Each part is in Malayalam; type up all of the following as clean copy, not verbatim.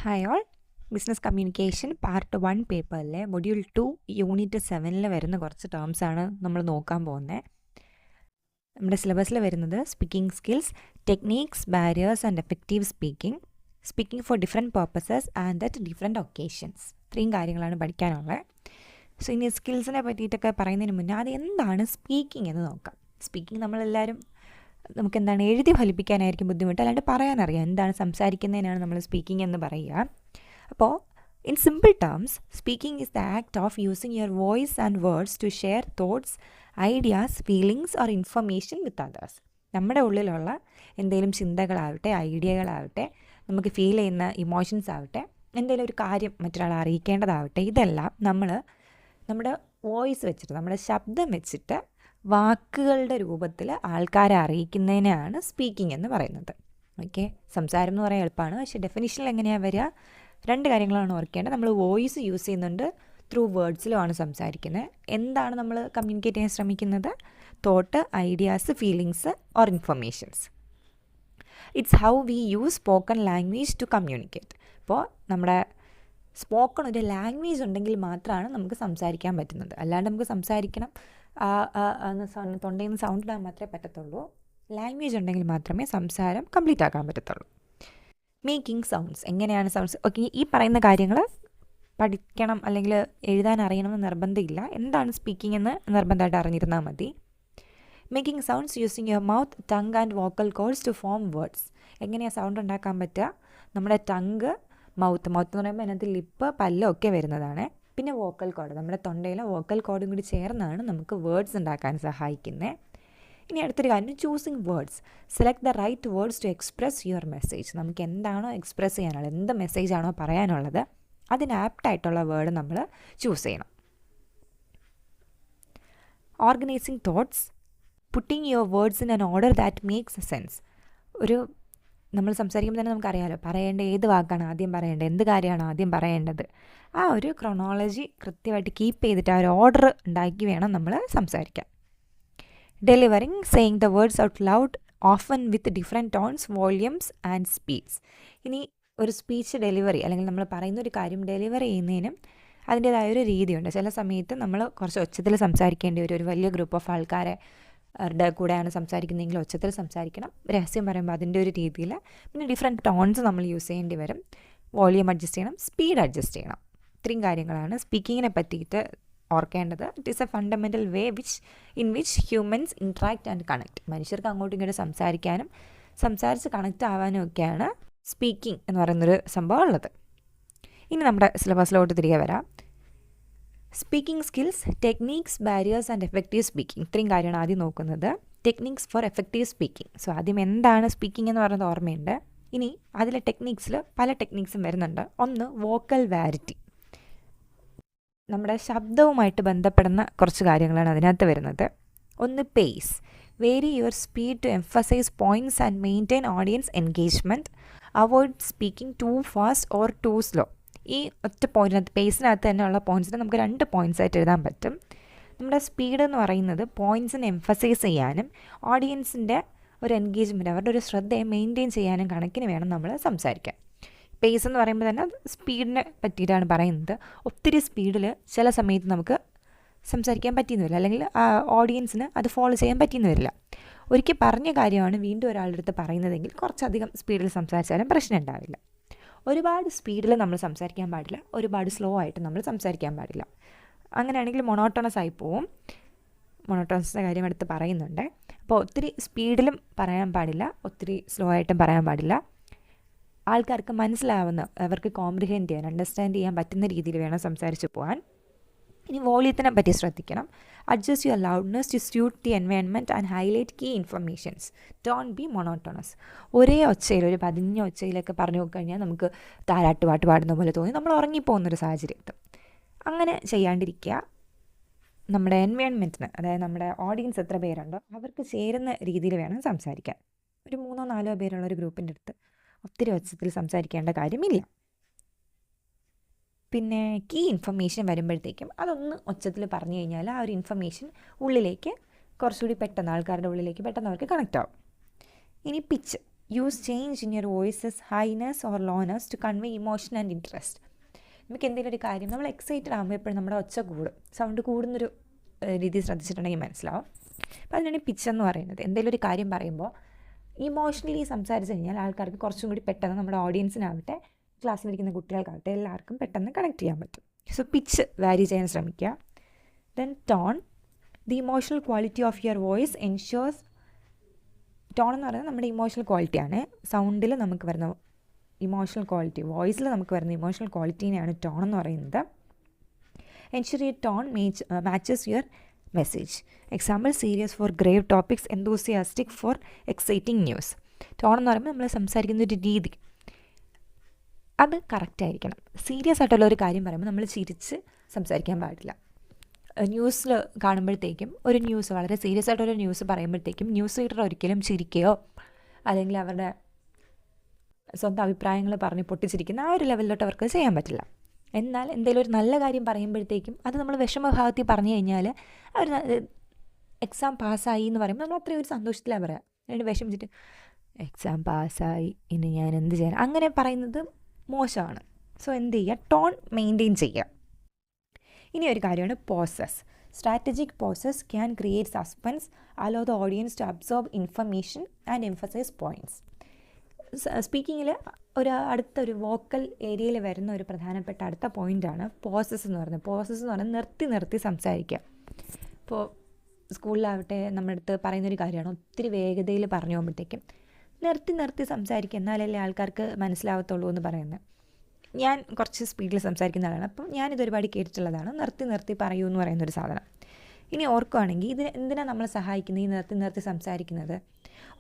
Hi all. Business communication part 1 പേപ്പറിലെ മൊഡ്യൂൾ 2 യൂണിറ്റ് 7 വരുന്ന കുറച്ച് ടേംസാണ് നമ്മൾ നോക്കാൻ പോകുന്നത്. നമ്മുടെ സിലബസിൽ വരുന്നത് speaking skills, techniques, barriers and effective speaking for different purposes and at different occasions. ഇത്രയും കാര്യങ്ങളാണ് പഠിക്കാനുള്ളത്. സോ ഇനി സ്കിൽസിനെ പറ്റിയിട്ടൊക്കെ പറയുന്നതിന് മുന്നേ അത് എന്താണ് സ്പീക്കിംഗ് എന്ന് നോക്കാം. സ്പീക്കിംഗ് നമ്മളെല്ലാവരും നമുക്കെന്താണ് എഴുതി ഫലിപ്പിക്കാനായിരിക്കും ബുദ്ധിമുട്ട്, അല്ലാണ്ട് പറയാനറിയാം. എന്താണ് സംസാരിക്കുന്നതിനാണ് നമ്മൾ സ്പീക്കിംഗ് എന്ന് പറയുക. അപ്പോൾ in simple terms, speaking is the act of using your voice and words to share thoughts, ideas, feelings or information with others. നമ്മുടെ ഉള്ളിലുള്ള എന്തെങ്കിലും ചിന്തകളാവട്ടെ, ഐഡിയകളാവട്ടെ, നമുക്ക് ഫീൽ ചെയ്യുന്ന ഇമോഷൻസ് ആവട്ടെ, എന്തെങ്കിലും ഒരു കാര്യം മറ്റൊരാളെ അറിയിക്കേണ്ടതാവട്ടെ, ഇതെല്ലാം നമ്മൾ നമ്മുടെ വോയിസ് വെച്ചിട്ട്, നമ്മുടെ ശബ്ദം വെച്ചിട്ട് വാക്കുകളുടെ രൂപത്തിൽ ആൾക്കാരെ അറിയിക്കുന്നതിനാണ് സ്പീക്കിംഗ് എന്ന് പറയുന്നത്. ഓക്കെ, സംസാരം എന്ന് പറയാൻ എളുപ്പമാണ്, പക്ഷേ ഡെഫിനിഷനിൽ എങ്ങനെയാണ് വരിക? 2 കാര്യങ്ങളാണ് ഓർക്കേണ്ടത്. നമ്മൾ വോയിസ് യൂസ് ചെയ്യുന്നുണ്ട്, ത്രൂ വേർഡ്സിലുമാണ് സംസാരിക്കുന്നത്. എന്താണ് നമ്മൾ കമ്മ്യൂണിക്കേറ്റ് ചെയ്യാൻ ശ്രമിക്കുന്നത്? Thought, ideas, feelings or informations. It's how we use spoken language to communicate. ഇപ്പോൾ നമ്മുടെ സ്പോക്കൺ ഒരു ലാംഗ്വേജ് ഉണ്ടെങ്കിൽ മാത്രമാണ് നമുക്ക് സംസാരിക്കാൻ പറ്റുന്നത്. അല്ലാണ്ട് നമുക്ക് സംസാരിക്കണം തൊണ്ടയിൽ നിന്ന് സൗണ്ട് ഇടാൻ മാത്രമേ പറ്റത്തുള്ളൂ. ലാംഗ്വേജ് ഉണ്ടെങ്കിൽ മാത്രമേ സംസാരം കംപ്ലീറ്റ് ആക്കാൻ പറ്റത്തുള്ളൂ. മേക്കിംഗ് സൗണ്ട്സ്, എങ്ങനെയാണ് സൗണ്ട്സ്? ഓക്കെ, ഈ പറയുന്ന കാര്യങ്ങൾ പഠിക്കണം അല്ലെങ്കിൽ എഴുതാൻ അറിയണമെന്ന് നിർബന്ധമില്ല. എന്താണ് സ്പീക്കിംഗ് എന്ന് നിർബന്ധമായിട്ട് അറിഞ്ഞിരുന്നാൽ മതി. Making sounds using your mouth, tongue and vocal cords to form words. എങ്ങനെയാണ് സൗണ്ട് ഉണ്ടാക്കാൻ പറ്റുക? നമ്മുടെ ടങ്, മൗത്ത് എന്ന് പറയുമ്പോൾ അതിനകത്ത് ലിപ്പ്, പല്ല് ഒക്കെ വരുന്നതാണ്. പിന്നെ വോക്കൽ കോഡ്, നമ്മുടെ തൊണ്ടയിലെ വോക്കൽ കോഡും കൂടി ചേർന്നാണ് നമുക്ക് വേർഡ്സ് ഉണ്ടാക്കാൻ സഹായിക്കുന്നത്. ഇനി അടുത്തൊരു കാര്യം, choosing words. Select the right words to express your message. നമുക്ക് എന്താണോ എക്സ്പ്രസ് ചെയ്യാനുള്ളത്, എന്ത് മെസ്സേജാണോ പറയാനുള്ളത്, അതിന് ആപ്റ്റായിട്ടുള്ള വേർഡ് നമ്മൾ ചൂസ് ചെയ്യണം. Organising thoughts, putting your words in an order that makes sense. നമ്മൾ സംസാരിക്കുമ്പോൾ തന്നെ നമുക്കറിയാമല്ലോ, പറയേണ്ട ഏത് വാക്കാണ് ആദ്യം പറയേണ്ടത്, എന്ത് കാര്യമാണ് ആദ്യം പറയേണ്ടത്. ആ ഒരു ക്രൊണോളജി കൃത്യമായിട്ട് കീപ്പ് ചെയ്തിട്ട് ആ ഒരു ഓർഡർ ഉണ്ടാക്കി വേണം നമ്മൾ സംസാരിക്കാൻ. Delivering, saying the words out loud, often with different tones, volumes and speeds. ഇനി ഒരു സ്പീച്ച് ഡെലിവറി, അല്ലെങ്കിൽ നമ്മൾ പറയുന്ന ഒരു കാര്യം ഡെലിവർ ചെയ്യുന്നതിനും അതിൻ്റേതായ ഒരു രീതിയുണ്ട്. ചില സമയത്ത് നമ്മൾ കുറച്ച് ഒച്ചത്തിൽ സംസാരിക്കേണ്ടി വരും. ഒരു വലിയ ഗ്രൂപ്പ് ഓഫ് ആൾക്കാരെ കൂടെയാണ് സംസാരിക്കുന്നതെങ്കിൽ ഒച്ചത്തിൽ സംസാരിക്കണം. രഹസ്യം പറയുമ്പോൾ അതിൻ്റെ ഒരു രീതിയിൽ. പിന്നെ ഡിഫറെൻറ്റ് ടോൺസ് നമ്മൾ യൂസ് ചെയ്യേണ്ടി വരും. വോളിയം അഡ്ജസ്റ്റ് ചെയ്യണം, സ്പീഡ് അഡ്ജസ്റ്റ് ചെയ്യണം. ഇത്രയും കാര്യങ്ങളാണ് സ്പീക്കിങ്ങിനെ പറ്റിയിട്ട് ഓർക്കേണ്ടത്. It is A fundamental way in which humans interact and connect. മനുഷ്യർക്ക് അങ്ങോട്ടും ഇങ്ങോട്ടും സംസാരിക്കാനും സംസാരിച്ച് കണക്റ്റ് ആവാനും ഒക്കെയാണ് സ്പീക്കിംഗ് എന്ന് പറയുന്നൊരു സംഭവം ഉള്ളത്. ഇനി നമ്മുടെ സിലബസിലോട്ട് തിരികെ വരാം. Speaking skills, techniques, barriers and effective speaking. ഇത്രയും കാര്യമാണ് ആദ്യം നോക്കുന്നത്. Techniques for effective speaking. So ആദ്യം എന്താണ് സ്പീക്കിംഗ് എന്ന് പറയുന്നത് ഓർമ്മയുണ്ട്. ഇനി അതിലെ ടെക്നിക്സിൽ പല ടെക്നിക്സും വരുന്നുണ്ട്. ഒന്ന്, വോക്കൽ വാരിറ്റി. നമ്മുടെ ശബ്ദവുമായിട്ട് ബന്ധപ്പെടുന്ന കുറച്ച് കാര്യങ്ങളാണ് അതിനകത്ത് വരുന്നത്. ഒന്ന്, pace. Vary your speed to emphasise points and maintain audience engagement. Avoid speaking too fast or too slow. ഈ ഒറ്റ പോയിൻറ്റിനകത്ത്, പേസിനകത്ത് തന്നെയുള്ള പോയിൻറ്റ്സിനെ നമുക്ക് 2 പോയിൻറ്റ്സ് ആയിട്ട് എഴുതാൻ പറ്റും. നമ്മുടെ സ്പീഡ് എന്ന് പറയുന്നത് പോയിൻറ്റ്സിനെ എംഫസൈസ് ചെയ്യാനും ഓഡിയൻസിൻ്റെ ഒരു എൻഗേജ്മെൻറ്റ്, അവരുടെ ഒരു ശ്രദ്ധയെ മെയിൻറ്റെയിൻ ചെയ്യാനും കണക്കിന് വേണം നമ്മൾ സംസാരിക്കാൻ. പേസ് എന്ന് പറയുമ്പോൾ തന്നെ സ്പീഡിനെ പറ്റിയിട്ടാണ് പറയുന്നത്. ഒത്തിരി സ്പീഡിൽ ചില സമയത്ത് നമുക്ക് സംസാരിക്കാൻ പറ്റിയെന്ന് വരില്ല, അല്ലെങ്കിൽ ഓഡിയൻസിന് അത് ഫോളോ ചെയ്യാൻ പറ്റിയെന്ന് വരില്ല. ഒരിക്കൽ പറഞ്ഞ കാര്യമാണ് വീണ്ടും ഒരാളുടെ അടുത്ത് പറയുന്നതെങ്കിൽ കുറച്ചധികം സ്പീഡിൽ സംസാരിച്ചാലും പ്രശ്നം ഉണ്ടാവില്ല. ഒരുപാട് സ്പീഡിൽ നമ്മൾ സംസാരിക്കാൻ പാടില്ല, ഒരുപാട് സ്ലോ ആയിട്ട് നമ്മൾ സംസാരിക്കാൻ പാടില്ല. അങ്ങനെയാണെങ്കിൽ മൊണോട്ടോണസ് ആയി പോവും. മൊണോട്ടോണസിൻ്റെ കാര്യം എടുത്ത് പറയുന്നുണ്ട്. അപ്പോൾ ഒത്തിരി സ്പീഡിലും പറയാൻ പാടില്ല, ഒത്തിരി സ്ലോ ആയിട്ടും പറയാൻ പാടില്ല. ആൾക്കാർക്ക് മനസ്സിലാവുന്ന, അവർക്ക് കോംപ്രിഹെൻഡ് ചെയ്യാൻ, അണ്ടർസ്റ്റാൻഡ് ചെയ്യാൻ പറ്റുന്ന രീതിയിൽ വേണം സംസാരിച്ച് പോകാൻ. ഇനി വോളിയത്തിനെ പറ്റി ശ്രദ്ധിക്കണം. Adjust your loudness to suit the environment and highlight key informations. Don't be monotonous. ഒരേ ഒച്ചയിൽ, ഒരു പതിഞ്ഞ ഒച്ചയിലൊക്കെ പറഞ്ഞു കഴിഞ്ഞാൽ നമുക്ക് താരാട്ട് പാട്ട് പാടുന്ന പോലെ തോന്നി നമ്മൾ ഉറങ്ങിപ്പോകുന്നൊരു സാഹചര്യം എത്തും. അങ്ങനെ ചെയ്യാണ്ടിരിക്കുക. നമ്മുടെ എൻവയൺമെൻറ്റിന്, അതായത് നമ്മുടെ ഓഡിയൻസ് എത്ര പേരുണ്ടോ അവർക്ക് ചേരുന്ന രീതിയിൽ വേണം സംസാരിക്കാൻ. ഒരു 3-4 പേരുള്ള ഒരു ഗ്രൂപ്പിൻ്റെ അടുത്ത് ഒത്തിരി ഒച്ചത്തിൽ സംസാരിക്കേണ്ട കാര്യമില്ല. പിന്നെ കീ ഇൻഫർമേഷൻ വരുമ്പോഴത്തേക്കും അതൊന്ന് ഒച്ചത്തിൽ പറഞ്ഞു കഴിഞ്ഞാൽ ആ ഒരു ഇൻഫർമേഷൻ ഉള്ളിലേക്ക് കുറച്ചുകൂടി പെട്ടെന്ന്, ആൾക്കാരുടെ ഉള്ളിലേക്ക് പെട്ടെന്ന് അവർക്ക് കണക്റ്റ് ആവും. ഇനി pitch. Use change in your voices highness or lowness to convey emotion and interest. നമുക്ക് എന്തെങ്കിലും ഒരു കാര്യം നമ്മൾ എക്സൈറ്റഡ് ആകുമ്പോൾ എപ്പോഴും നമ്മുടെ ഒച്ച കൂടും, സൗണ്ട് കൂടുന്നൊരു രീതി ശ്രദ്ധിച്ചിട്ടുണ്ടെങ്കിൽ മനസ്സിലാവും. അപ്പോൾ അതിനാണ് പിച്ച് എന്ന് പറയുന്നത്. എന്തെങ്കിലും ഒരു കാര്യം പറയുമ്പോൾ ഇമോഷണലി സംസാരിച്ച് കഴിഞ്ഞാൽ ആൾക്കാർക്ക് കുറച്ചും കൂടി പെട്ടെന്ന്, നമ്മുടെ ഓഡിയൻസിനാവട്ടെ ക്ലാസ്സിലിരിക്കുന്ന കുട്ടികൾക്കാവട്ടെ എല്ലാവർക്കും പെട്ടെന്ന് കണക്ട് ചെയ്യാൻ പറ്റും. സോ പിച്ച് വാരി ചെയ്യാൻ ശ്രമിക്കുക. Then tone, the emotional quality of your voice ensures. Tone എന്ന് പറയുന്നത് നമ്മുടെ ഇമോഷണൽ ക്വാളിറ്റിയാണ്. സൗണ്ടിൽ നമുക്ക് വരുന്ന ഇമോഷണൽ ക്വാളിറ്റി, വോയിസിൽ നമുക്ക് വരുന്ന ഇമോഷണൽ ക്വാളിറ്റീനെയാണ് ടോൺ എന്ന് പറയുന്നത്. Ensure your tone matches your message. Example, serious for grave topics, enthusiastic for exciting news. Tone എന്ന് പറയുമ്പോൾ നമ്മൾ സംസാരിക്കുന്ന ഒരു രീതി അത് കറക്റ്റായിരിക്കണം. സീരിയസ് ആയിട്ടുള്ള ഒരു കാര്യം പറയുമ്പോൾ നമ്മൾ ചിരിച്ച് സംസാരിക്കാൻ പാടില്ല. ന്യൂസിൽ കാണുമ്പോഴത്തേക്കും ഒരു ന്യൂസ്, വളരെ സീരിയസ് ആയിട്ടൊരു ന്യൂസ് പറയുമ്പോഴത്തേക്കും ന്യൂസ് റീഡർ ഒരിക്കലും ചിരിക്കുകയോ അല്ലെങ്കിൽ അവരുടെ സ്വന്തം അഭിപ്രായങ്ങൾ പറഞ്ഞ് പൊട്ടിച്ചിരിക്കുന്ന ആ ഒരു ലെവലിലോട്ട് അവർക്ക് ചെയ്യാൻ പറ്റില്ല. എന്നാൽ എന്തെങ്കിലും ഒരു നല്ല കാര്യം പറയുമ്പോഴത്തേക്കും അത് നമ്മൾ വിഷമഭാവത്തിൽ പറഞ്ഞു കഴിഞ്ഞാൽ അവർ എക്സാം പാസ്സായി എന്ന് പറയുമ്പോൾ നമ്മൾ അത്രയും ഒരു സന്തോഷത്തിലാണ് പറയുക. അതിന് വിഷമിച്ചിട്ട് എക്സാം പാസ്സായി ഇനി ഞാൻ എന്ത് ചെയ്യാൻ, അങ്ങനെ പറയുന്നത് മോശമാണ്. സോ എന്ത് ചെയ്യുക, ടോൺ മെയിൻറ്റെയിൻ ചെയ്യുക. ഇനി ഒരു കാര്യമാണ് pauses. Strategic pauses can create suspense, allow the audience to absorb information and emphasise points. സ്പീക്കിങ്ങിൽ അടുത്തൊരു വോക്കൽ ഏരിയയിൽ വരുന്ന ഒരു പ്രധാനപ്പെട്ട അടുത്ത പോയിൻ്റാണ് പോസസ് എന്ന് പറയുന്നത്. പോസസ് എന്ന് പറഞ്ഞാൽ നിർത്തി നിർത്തി സംസാരിക്കുക. ഇപ്പോൾ സ്കൂളിലാവട്ടെ നമ്മുടെ അടുത്ത് പറയുന്നൊരു കാര്യമാണ്, ഒത്തിരി വേഗതയിൽ പറഞ്ഞു പോകുമ്പോഴത്തേക്കും നിർത്തി നിർത്തി സംസാരിക്കുക, എന്നാലല്ലേ ആൾക്കാർക്ക് മനസ്സിലാവത്തുള്ളൂ എന്ന് പറയുന്നത്. ഞാൻ കുറച്ച് സ്പീഡിൽ സംസാരിക്കുന്ന ആളാണ്, അപ്പം ഞാനിതൊരുപാട് കേട്ടിട്ടുള്ളതാണ് നിർത്തി നിർത്തി പറയൂ എന്ന് പറയുന്നൊരു സാധനം. ഇനി ഓർക്കുകയാണെങ്കിൽ ഇത് എന്തിനാണ് നമ്മളെ സഹായിക്കുന്നത്, ഈ നിർത്തി നിർത്തി സംസാരിക്കുന്നത്?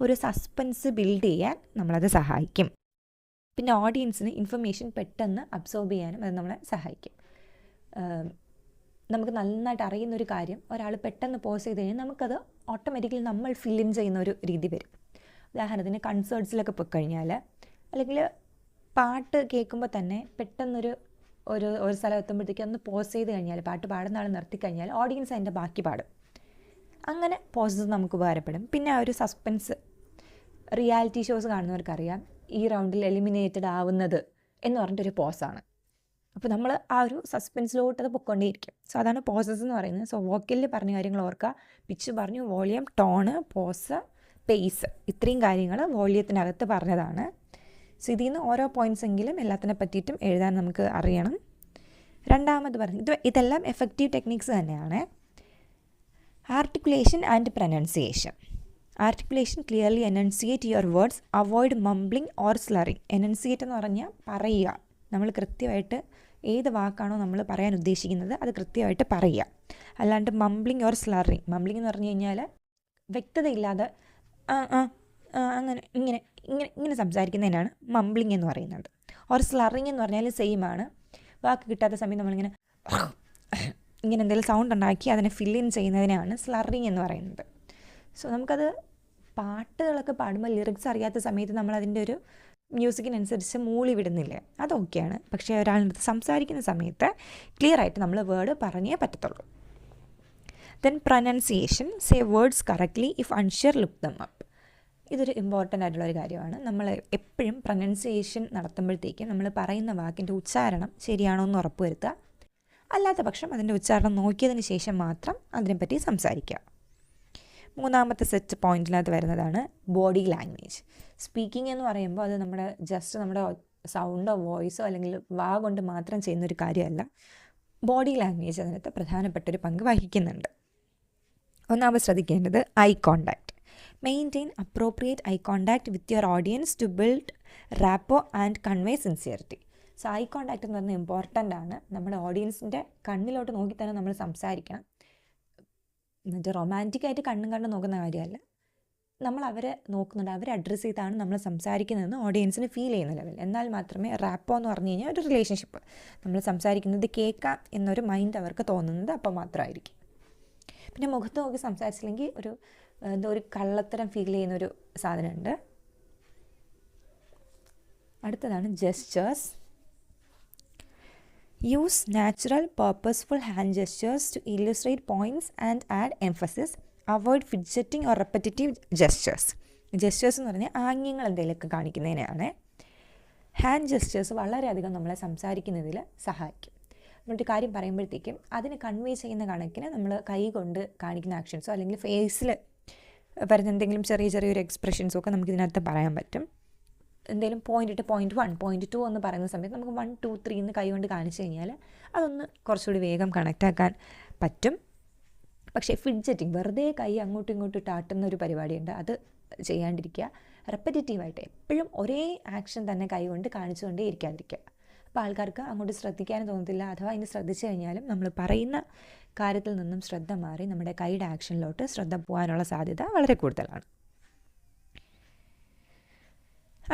ഒരു സസ്പെൻസ് ബിൽഡ് ചെയ്യാൻ നമ്മളത് സഹായിക്കും. പിന്നെ ഓഡിയൻസിന് ഇൻഫർമേഷൻ പെട്ടെന്ന് അബ്സോർബ് ചെയ്യാനും അത് നമ്മളെ സഹായിക്കും. നമുക്ക് നന്നായിട്ട് അറിയുന്നൊരു കാര്യം ഒരാൾ പെട്ടെന്ന് പോസ് ചെയ്ത് കഴിഞ്ഞാൽ നമുക്കത് ഓട്ടോമാറ്റിക്കലി നമ്മൾ ഫിൽ ഇൻ ചെയ്യുന്ന ഒരു രീതി വരും. ഉദാഹരണത്തിന് കൺസേർട്സിലൊക്കെ പോയി കഴിഞ്ഞാൽ, അല്ലെങ്കിൽ പാട്ട് കേൾക്കുമ്പോൾ തന്നെ പെട്ടെന്നൊരു ഒരു സ്ഥലം എത്തുമ്പോഴത്തേക്കും ഒന്ന് പോസ് ചെയ്ത് കഴിഞ്ഞാൽ, പാട്ട് പാടുന്ന ആൾ നിർത്തിക്കഴിഞ്ഞാൽ ഓഡിയൻസ് അതിൻ്റെ ബാക്കി പാടും. അങ്ങനെ പോസസ് നമുക്ക് ഉപകാരപ്പെടും. പിന്നെ ആ ഒരു സസ്പെൻസ്, റിയാലിറ്റി ഷോസ് കാണുന്നവർക്കറിയാം ഈ റൗണ്ടിൽ എലിമിനേറ്റഡ് ആവുന്നത് എന്ന് പറഞ്ഞിട്ടൊരു പോസാണ്. അപ്പോൾ നമ്മൾ ആ ഒരു സസ്പെൻസിലോട്ട് അത് പൊയ്ക്കൊണ്ടേയിരിക്കും. സോ അതാണ് പോസസ് എന്ന് പറയുന്നത്. സോ വോക്കലിൽ പറഞ്ഞ കാര്യങ്ങൾ ഓർക്കുക. പിച്ച് പറഞ്ഞു, വോളിയം, ടോണ്, പോസ്, പേസ്, ഇത്രയും കാര്യങ്ങൾ വോളിയത്തിനകത്ത് പറഞ്ഞതാണ്. സോ ഇതിൽ നിന്ന് ഓരോ പോയിൻറ്റ്സ് എങ്കിലും എല്ലാത്തിനെ പറ്റിയിട്ടും എഴുതാൻ നമുക്ക് അറിയണം. രണ്ടാമത് പറഞ്ഞു, ഇതെല്ലാം എഫക്റ്റീവ് ടെക്നിക്സ് തന്നെയാണ്. Articulation and pronunciation. Articulation, clearly enunciate your words, avoid mumbling or slurring. Enunciate എന്ന് പറഞ്ഞാൽ പറയുക, നമ്മൾ കൃത്യമായിട്ട് ഏത് വാക്കാണോ നമ്മൾ പറയാൻ ഉദ്ദേശിക്കുന്നത് അത് കൃത്യമായിട്ട് പറയുക. അല്ലാണ്ട് മംബ്ലിംഗ് ഓർ സ്ലറിങ്. മംബ്ലിംഗ് എന്ന് പറഞ്ഞു കഴിഞ്ഞാൽ വ്യക്തതയില്ലാതെ അങ്ങനെ ഇങ്ങനെ ഇങ്ങനെ ഇങ്ങനെ സംസാരിക്കുന്നതിനാണ് മംബ്ലിംഗ് എന്ന് പറയുന്നത്. ഓർ സ്ലറിങ് എന്ന് പറഞ്ഞാൽ സെയിം ആണ്. വാക്ക് കിട്ടാത്ത സമയം നമ്മളിങ്ങനെ ഇങ്ങനെ എന്തെങ്കിലും സൗണ്ട് ഉണ്ടാക്കി അതിനെ ഫിൽ ഇൻ ചെയ്യുന്നതിനാണ് സ്ലറിങ് എന്ന് പറയുന്നത്. സോ നമുക്കത് പാട്ടുകളൊക്കെ പാടുമ്പോൾ ലിറിക്സ് അറിയാത്ത സമയത്ത് നമ്മളതിൻ്റെ ഒരു മ്യൂസിക്കിനനുസരിച്ച് മൂളി വിടുന്നില്ലേ, അതൊക്കെയാണ്. പക്ഷേ ഒരാളുടെ സംസാരിക്കുന്ന സമയത്ത് ക്ലിയർ ആയിട്ട് നമ്മൾ വേർഡ് പറഞ്ഞേ പറ്റത്തുള്ളൂ. Then pronunciation, say words correctly, if unsure look them up. ഇതൊരു ഇമ്പോർട്ടൻ്റ് ആയിട്ടുള്ളൊരു കാര്യമാണ്. നമ്മൾ എപ്പോഴും പ്രൊനൗൺസിയേഷൻ നടത്തുമ്പോഴത്തേക്കും നമ്മൾ പറയുന്ന വാക്കിൻ്റെ ഉച്ചാരണം ശരിയാണോ എന്ന് ഉറപ്പ് വരുത്തുക. അല്ലാത്ത പക്ഷം അതിൻ്റെ ഉച്ചാരണം നോക്കിയതിന് ശേഷം മാത്രം അതിനെപ്പറ്റി സംസാരിക്കുക. മൂന്നാമത്തെ സെറ്റ് പോയിൻറ്റിനകത്ത് വരുന്നതാണ് ബോഡി ലാംഗ്വേജ്. സ്പീക്കിംഗ് എന്ന് പറയുമ്പോൾ അത് നമ്മുടെ സൗണ്ടോ വോയിസോ അല്ലെങ്കിൽ വാ കൊണ്ട് മാത്രം ചെയ്യുന്നൊരു കാര്യമല്ല. ബോഡി ലാംഗ്വേജ് അതിനകത്ത് പ്രധാനപ്പെട്ടൊരു പങ്ക് വഹിക്കുന്നുണ്ട്. ഒന്നാമത് ശ്രദ്ധിക്കേണ്ടത് eye contact. Maintain appropriate eye contact with your audience to build rapport and convey sincerity. So eye contact എന്ന് പറഞ്ഞാൽ ഇമ്പോർട്ടൻ്റ് ആണ്. നമ്മുടെ ഓഡിയൻസിൻ്റെ കണ്ണിലോട്ട് നോക്കി തന്നെ നമ്മൾ സംസാരിക്കണം. എന്നിട്ട് റൊമാൻറ്റിക്കായിട്ട് കണ്ണും നോക്കുന്ന കാര്യമല്ല. നമ്മൾ അവരെ നോക്കുന്നുണ്ട്, അവരെ അഡ്രസ്സ് ചെയ്താണ് നമ്മൾ സംസാരിക്കുന്നതെന്ന് ഓഡിയൻസിന് ഫീൽ ചെയ്യുന്ന ലെവൽ. എന്നാൽ മാത്രമേ റാപ്പോ എന്ന് പറഞ്ഞു കഴിഞ്ഞാൽ ഒരു റിലേഷൻഷിപ്പ്, നമ്മൾ സംസാരിക്കുന്നത് കേൾക്കാം എന്നൊരു മൈൻഡ് അവർക്ക് തോന്നുന്നത് അപ്പോൾ മാത്രമായിരിക്കും. പിന്നെ മുഖത്ത് നോക്കി സംസാരിച്ചില്ലെങ്കിൽ ഒരു കള്ളത്തരം ഫീൽ ചെയ്യുന്നൊരു സാധനമുണ്ട്. അടുത്തതാണ് gestures. Use natural purposeful hand gestures to illustrate points and add emphasis. Avoid fidgeting or repetitive gestures. Gestures എന്ന് പറഞ്ഞാൽ ആംഗ്യങ്ങൾ എന്തെങ്കിലുമൊക്കെ കാണിക്കുന്നതിനാണ്. ഹാൻഡ് ജെസ്റ്റേഴ്സ് വളരെയധികം നമ്മളെ സംസാരിക്കുന്നതിൽ സഹായിക്കും. നമ്മളൊരു കാര്യം പറയുമ്പോഴത്തേക്കും അതിന് കൺവേ ചെയ്യുന്ന കണക്കിന് നമ്മൾ കൈ കൊണ്ട് കാണിക്കുന്ന ആക്ഷൻസോ അല്ലെങ്കിൽ ഫേസിൽ വരുന്ന എന്തെങ്കിലും ചെറിയൊരു എക്സ്പ്രഷൻസോ ഒക്കെ നമുക്കിതിനകത്ത് പറയാൻ പറ്റും. എന്തെങ്കിലും പോയിൻ്റ് 1 പോയിൻ്റ് 2 എന്ന് പറയുന്ന സമയത്ത് നമുക്ക് 1 2 3 എന്ന് കൈ കൊണ്ട് കാണിച്ചു കഴിഞ്ഞാൽ അതൊന്ന് കുറച്ചുകൂടി വേഗം കണക്റ്റാക്കാൻ പറ്റും. പക്ഷേ ഫിഡ്ജറ്റിങ്, വെറുതെ കൈ അങ്ങോട്ടും ഇങ്ങോട്ടും ഇട്ടാട്ടുന്ന ഒരു പരിപാടിയുണ്ട്, അത് ചെയ്യാണ്ടിരിക്കുക. റെപ്പറ്റേറ്റീവായിട്ട് എപ്പോഴും ഒരേ ആക്ഷൻ തന്നെ കൈ കൊണ്ട് കാണിച്ചുകൊണ്ടേ ഇരിക്കാതിരിക്കുക. അപ്പോൾ ആൾക്കാർക്ക് അങ്ങോട്ട് ശ്രദ്ധിക്കാനും തോന്നത്തില്ല. അഥവാ ഇനി ശ്രദ്ധിച്ചു കഴിഞ്ഞാലും നമ്മൾ പറയുന്ന കാര്യത്തിൽ നിന്നും ശ്രദ്ധ മാറി നമ്മുടെ കൈയുടെ ആക്ഷനിലോട്ട് ശ്രദ്ധ പോകാനുള്ള സാധ്യത വളരെ കൂടുതലാണ്.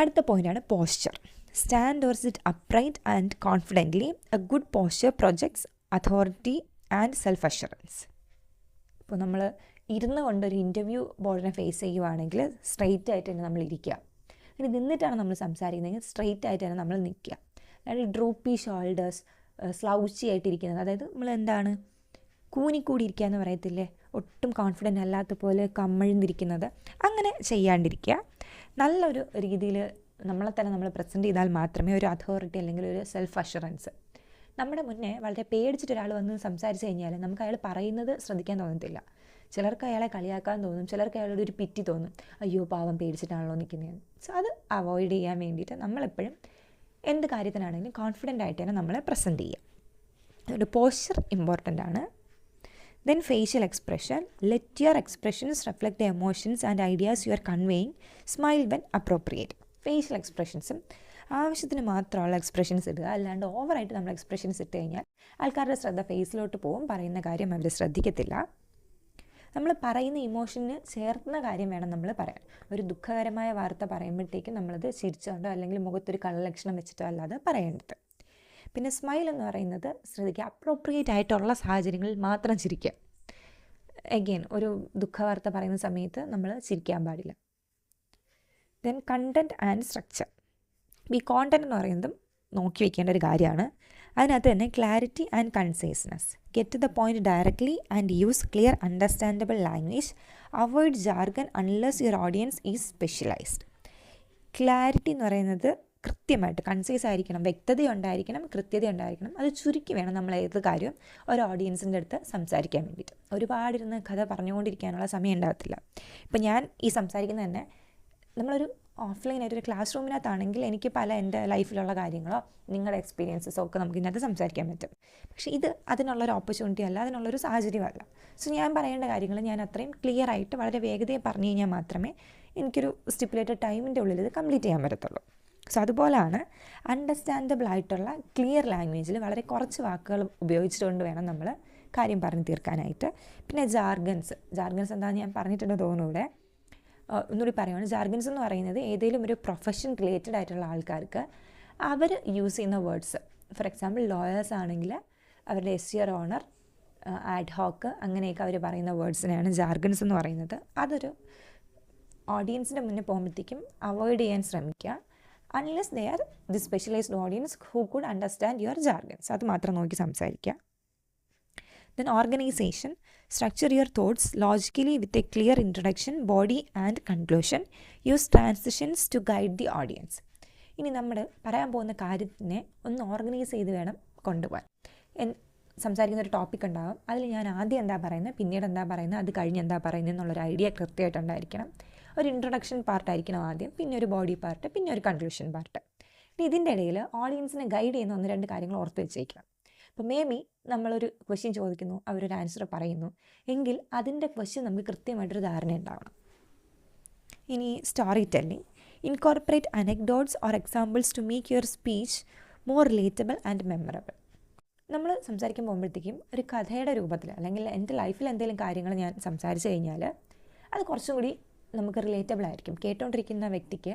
അടുത്ത പോയിൻ്റാണ് posture. Stand or sit upright and confidently. A good posture projects authority and self assurance. ഇപ്പോൾ നമ്മൾ ഇരുന്ന് കൊണ്ടൊരു ഇൻ്റർവ്യൂ ബോർഡിനെ ഫേസ് ചെയ്യുവാണെങ്കിൽ സ്ട്രെയിറ്റ് ആയിട്ട് തന്നെ നമ്മൾ ഇരിക്കുക. ഇനി നിന്നിട്ടാണ് നമ്മൾ സംസാരിക്കുന്നതെങ്കിൽ സ്ട്രെയിറ്റ് ആയിട്ട് തന്നെ നമ്മൾ നിൽക്കുക. അതായത് ഡ്രൂപ്പി ഷോൾഡേഴ്സ്, സ്ലൗച്ചി ആയിട്ടിരിക്കുന്നത്, അതായത് നമ്മൾ എന്താണ് കൂനിക്കൂടി ഇരിക്കുക എന്ന് പറയത്തില്ലേ, ഒട്ടും കോൺഫിഡൻ്റ് അല്ലാത്ത പോലെ കമ്മഴ്ന്നിരിക്കുന്നത്, അങ്ങനെ ചെയ്യാണ്ടിരിക്കുക. നല്ലൊരു രീതിയിൽ നമ്മളെ തന്നെ നമ്മൾ പ്രസൻറ്റ് ചെയ്താൽ മാത്രമേ ഒരു അതോറിറ്റി അല്ലെങ്കിൽ ഒരു സെൽഫ് അഷുറൻസ്. നമ്മുടെ മുന്നേ വളരെ പേടിച്ചിട്ട് ഒരാൾ വന്ന് സംസാരിച്ച് കഴിഞ്ഞാൽ നമുക്ക് അയാൾ പറയുന്നത് ശ്രദ്ധിക്കാൻ തോന്നത്തില്ല. ചിലർക്ക് അയാളെ കളിയാക്കാൻ തോന്നും, ചിലർക്ക് അയാളോട് ഒരു പിറ്റി തോന്നും, അയ്യോ പാവം പേടിച്ചിട്ടാണല്ലോ നിൽക്കുന്നതെന്ന്. സോ അത് അവോയ്ഡ് ചെയ്യാൻ വേണ്ടിയിട്ട് നമ്മളെപ്പോഴും എന്ത് കാര്യത്തിനാണെങ്കിലും കോൺഫിഡൻ്റ് ആയിട്ട് തന്നെ നമ്മളെ പ്രസൻറ്റ് ചെയ്യുക. അതുകൊണ്ട് പോസ്ചർ ഇമ്പോർട്ടൻ്റ് ആണ്. Then facial expression. Let your expressions reflect the emotions and ideas you are conveying. Smile when appropriate. Facial എക്സ്പ്രഷൻസും ആവശ്യത്തിന് മാത്രമുള്ള എക്സ്പ്രഷൻസ് ഇടുക. അല്ലാണ്ട് ഓവറായിട്ട് നമ്മൾ എക്സ്പ്രഷൻസ് ഇട്ട് കഴിഞ്ഞാൽ ആൾക്കാരുടെ ശ്രദ്ധ ഫേസിലോട്ട് പോകും, പറയുന്ന കാര്യം അവർ ശ്രദ്ധിക്കത്തില്ല. നമ്മൾ പറയുന്ന ഇമോഷന് ചേർന്ന കാര്യം വേണം നമ്മൾ പറയാൻ. ഒരു ദുഃഖകരമായ വാർത്ത പറയുമ്പോഴത്തേക്കും നമ്മളത് ചിരിച്ചുകൊണ്ടോ അല്ലെങ്കിൽ മുഖത്തൊരു കള്ളലക്ഷണം വെച്ചിട്ടോ അല്ലാതെ പറയേണ്ടത്. പിന്നെ സ്മൈൽ എന്ന് പറയുന്നത് ശ്രദ്ധിക്കുക, അപ്രോപ്രിയേറ്റ് ആയിട്ടുള്ള സാഹചര്യങ്ങളിൽ മാത്രം ചിരിക്കുക. എഗെയിൻ ഒരു ദുഃഖവാർത്ത പറയുന്ന സമയത്ത് നമ്മൾ ചിരിക്കാൻ പാടില്ല. Then content and structure. ഈ കോണ്ടൻറ് എന്ന് പറയുന്നതും നോക്കി വയ്ക്കേണ്ട ഒരു കാര്യമാണ്. അതിനകത്ത് തന്നെ clarity and conciseness. Get to the point directly and use clear understandable language. Avoid jargon unless your audience is specialised. Clarity എന്ന് പറയുന്നത് കൃത്യമായിട്ട് കൺസൈസ് ആയിരിക്കണം, വ്യക്തത ഉണ്ടായിരിക്കണം, കൃത്യത ഉണ്ടായിരിക്കണം. അത് ചുരുക്കി വേണം നമ്മൾ ഏത് കാര്യവും ഒരു ഓഡിയൻസിൻ്റെ അടുത്ത് സംസാരിക്കാൻ വേണ്ടിയിട്ട്. ഒരുപാടിരുന്ന് കഥ പറഞ്ഞുകൊണ്ടിരിക്കാനുള്ള സമയം ഉണ്ടാകത്തില്ല. ഇപ്പം ഞാൻ ഈ സംസാരിക്കുന്നത് തന്നെ നമ്മളൊരു ഓഫ്ലൈനായിട്ടൊരു ക്ലാസ് റൂമിനകത്താണെങ്കിൽ എനിക്ക് പല എൻ്റെ ലൈഫിലുള്ള കാര്യങ്ങളോ നിങ്ങളുടെ എക്സ്പീരിയൻസസോ ഒക്കെ നമുക്ക് ഇതിനകത്ത് സംസാരിക്കാൻ പറ്റും. പക്ഷേ ഇത് അതിനുള്ളൊരു ഓപ്പർച്യൂണിറ്റി അല്ല, അതിനുള്ളൊരു സാഹചര്യമല്ല. സോ ഞാൻ പറയേണ്ട കാര്യങ്ങൾ ഞാൻ അത്രയും ക്ലിയർ ആയിട്ട് വളരെ വേഗതയിൽ പറഞ്ഞു കഴിഞ്ഞാൽ മാത്രമേ എനിക്കൊരു സ്റ്റിപ്പുലേറ്റഡ് ടൈമിൻ്റെ ഉള്ളിൽ ഇത് കംപ്ലീറ്റ് ചെയ്യാൻ പറ്റത്തുള്ളൂ. സോ അതുപോലെയാണ് അണ്ടർസ്റ്റാൻഡബിൾ ആയിട്ടുള്ള ക്ലിയർ ലാംഗ്വേജിൽ വളരെ കുറച്ച് വാക്കുകൾ ഉപയോഗിച്ചുകൊണ്ട് വേണം നമ്മൾ കാര്യം പറഞ്ഞു തീർക്കാനായിട്ട്. പിന്നെ ജാർഗൻസ് എന്താണെന്ന് ഞാൻ പറഞ്ഞിട്ടുണ്ടോ തോന്നുന്നു ഇവിടെ. ഒന്നുകൂടി പറയുകയാണ്, ജാർഗൻസ് എന്ന് പറയുന്നത് ഏതെങ്കിലും ഒരു പ്രൊഫഷൻ റിലേറ്റഡ് ആയിട്ടുള്ള ആൾക്കാർക്ക് അവർ യൂസ് ചെയ്യുന്ന വേർഡ്സ്. ഫോർ എക്സാമ്പിൾ ലോയേഴ്സ് ആണെങ്കിൽ അവരുടെ എസ്റ്റിയർ ഓണർ, ആഡ് ഹോക്ക്, അങ്ങനെയൊക്കെ അവർ പറയുന്ന വേർഡ്സിനെയാണ് ജാർഗൻസ് എന്ന് പറയുന്നത്. അതൊരു ഓഡിയൻസിൻ്റെ മുന്നേ പോകുമ്പോഴത്തേക്കും അവോയ്ഡ് ചെയ്യാൻ ശ്രമിക്കുക. Unless they are the specialised audience who could understand your jargons. അത് മാത്രം നോക്കി സംസാരിക്കുക. Then organization. Structure your thoughts logically with a clear introduction, body and conclusion. Use transitions to guide the audience. ഇനി നമ്മൾ പറയാൻ പോകുന്ന കാര്യത്തിനെ ഒന്ന് ഓർഗനൈസ് ചെയ്ത് വേണം കൊണ്ടുപോകാൻ. സംസാരിക്കുന്ന ഒരു ടോപ്പിക് ഉണ്ടാകും, അതിൽ ഞാൻ ആദ്യം എന്താ പറയുന്നത്, പിന്നീട് എന്താ പറയുന്നത്, അത് കഴിഞ്ഞ് എന്താ പറയുന്നത് എന്നുള്ളൊരു ഐഡിയ കൃത്യമായിട്ടുണ്ടായിരിക്കണം. ഒരു ഇൻട്രൊഡക്ഷൻ പാർട്ടായിരിക്കണം ആദ്യം, പിന്നെ ഒരു ബോഡി പാർട്ട്, പിന്നെ ഒരു കൺക്ലൂഷൻ പാർട്ട്. ഇനി ഇതിൻ്റെ ഇടയിൽ ഓഡിയൻസിനെ ഗൈഡ് ചെയ്യുന്ന 1-2 കാര്യങ്ങൾ ഓർത്ത് വെച്ചേക്കണം. അപ്പോൾ മേ ബി നമ്മളൊരു ക്വസ്റ്റ്യൻ ചോദിക്കുന്നു, അവരൊരു ആൻസർ പറയുന്നു എങ്കിൽ അതിൻ്റെ ക്വസ്റ്റ്യൻ നമുക്ക് കൃത്യമായിട്ടൊരു ധാരണ ഉണ്ടാവണം. ഇനി storytelling. Incorporate anecdotes or examples to make your speech more relatable and memorable. നമ്മൾ സംസാരിക്കാൻ പോകുമ്പോഴത്തേക്കും ഒരു കഥയുടെ രൂപത്തിൽ അല്ലെങ്കിൽ എൻ്റെ ലൈഫിൽ എന്തെങ്കിലും കാര്യങ്ങൾ ഞാൻ സംസാരിച്ച് കഴിഞ്ഞാൽ അത് കുറച്ചും കൂടി നമുക്ക് റിലേറ്റബിൾ ആയിരിക്കും. കേട്ടോണ്ടിരിക്കുന്ന വ്യക്തിക്ക്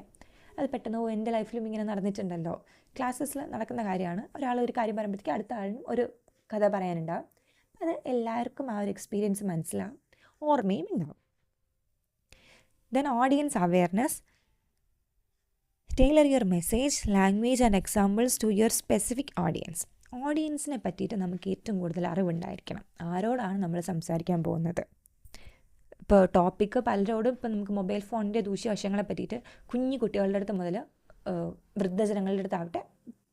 അത് പെട്ടെന്ന് എൻ്റെ ലൈഫിലും ഇങ്ങനെ നടന്നിട്ടുണ്ടല്ലോ, ക്ലാസ്സസിൽ നടക്കുന്ന കാര്യമാണ്, ഒരാൾ ഒരു കാര്യം പറയുമ്പോഴത്തേക്ക് അടുത്ത ആളും ഒരു കഥ പറയാനുണ്ടാവും. അത് എല്ലാവർക്കും ആ ഒരു എക്സ്പീരിയൻസ് മനസ്സിലാവും, ഓർമ്മയും ഉണ്ടാവും. Then audience awareness. Tailor your message, language and examples to your specific audience. ഓഡിയൻസിനെ പറ്റിയിട്ട് നമുക്ക് ഏറ്റവും കൂടുതൽ അറിവുണ്ടായിരിക്കണം. ആരോടാണ് നമ്മൾ സംസാരിക്കാൻ പോകുന്നത്. ഇപ്പോൾ ടോപ്പിക്ക് പലരോടും ഇപ്പോൾ നമുക്ക് മൊബൈൽ ഫോണിൻ്റെ ദൂഷ്യവശങ്ങളെ പറ്റിയിട്ട് കുഞ്ഞു കുട്ടികളുടെ അടുത്ത് മുതൽ വൃദ്ധജനങ്ങളുടെ അടുത്താവട്ടെ,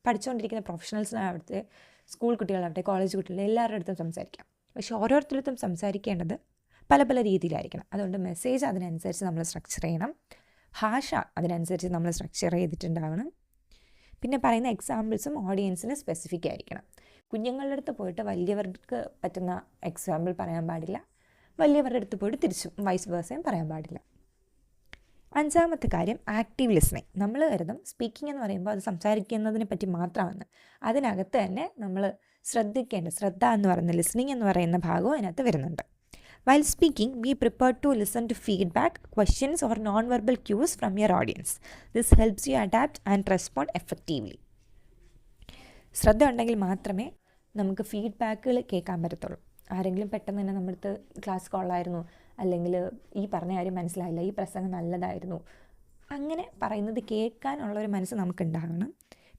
പഠിച്ചുകൊണ്ടിരിക്കുന്ന പ്രൊഫഷണൽസിനാവട്ടെ, സ്കൂൾ കുട്ടികളാവട്ടെ, കോളേജ് കുട്ടികൾ, എല്ലാവരുടെ അടുത്തും സംസാരിക്കാം. പക്ഷെ ഓരോരുത്തരടുത്തും സംസാരിക്കേണ്ടത് പല പല രീതിയിലായിരിക്കണം. അതുകൊണ്ട് മെസ്സേജ് അതിനനുസരിച്ച് നമ്മൾ സ്ട്രക്ചർ ചെയ്യണം, ഭാഷ അതിനനുസരിച്ച് നമ്മൾ സ്ട്രക്ചർ ചെയ്തിട്ടുണ്ടാവണം. പിന്നെ പറയുന്ന എക്സാമ്പിൾസും ഓഡിയൻസിന് സ്പെസിഫിക് ആയിരിക്കണം. കുഞ്ഞുങ്ങളുടെ അടുത്ത് പോയിട്ട് വലിയവർക്ക് പറ്റുന്ന എക്സാമ്പിൾ പറയാൻ പാടില്ല, വലിയവരുടെ അടുത്ത് പോയിട്ട് തിരിച്ചും വൈസ് വേഴ്സയും പറയാൻ പാടില്ല. അഞ്ചാമത്തെ കാര്യം ആക്റ്റീവ് ലിസണിങ്. നമ്മൾ കരുതും സ്പീക്കിംഗ് എന്ന് പറയുമ്പോൾ അത് സംസാരിക്കുന്നതിനെ പറ്റി മാത്രമാണ്. അതിനകത്ത് തന്നെ നമ്മൾ ശ്രദ്ധ എന്ന് പറയുന്ന ലിസണിങ് എന്ന് പറയുന്ന ഭാഗവും അതിനകത്ത് വരുന്നുണ്ട്. While speaking, be prepared to listen to feedback, questions or non-verbal cues from your audience. This helps you adapt and respond effectively. ശ്രദ്ധ ഉണ്ടെങ്കിൽ മാത്രമേ നമുക്ക് ഫീഡ്ബാക്കുകൾ കേൾക്കാൻ പറ്റത്തുള്ളൂ. ആരെങ്കിലും പെട്ടെന്ന് തന്നെ നമ്മുടെ അടുത്ത് ക്ലാസ് കൊള്ളായിരുന്നു, അല്ലെങ്കിൽ ഈ പറഞ്ഞ കാര്യം മനസ്സിലായില്ല, ഈ പ്രസംഗം നല്ലതായിരുന്നു, അങ്ങനെ പറയുന്നത് കേൾക്കാനുള്ളൊരു മനസ്സ് നമുക്കുണ്ടാകണം.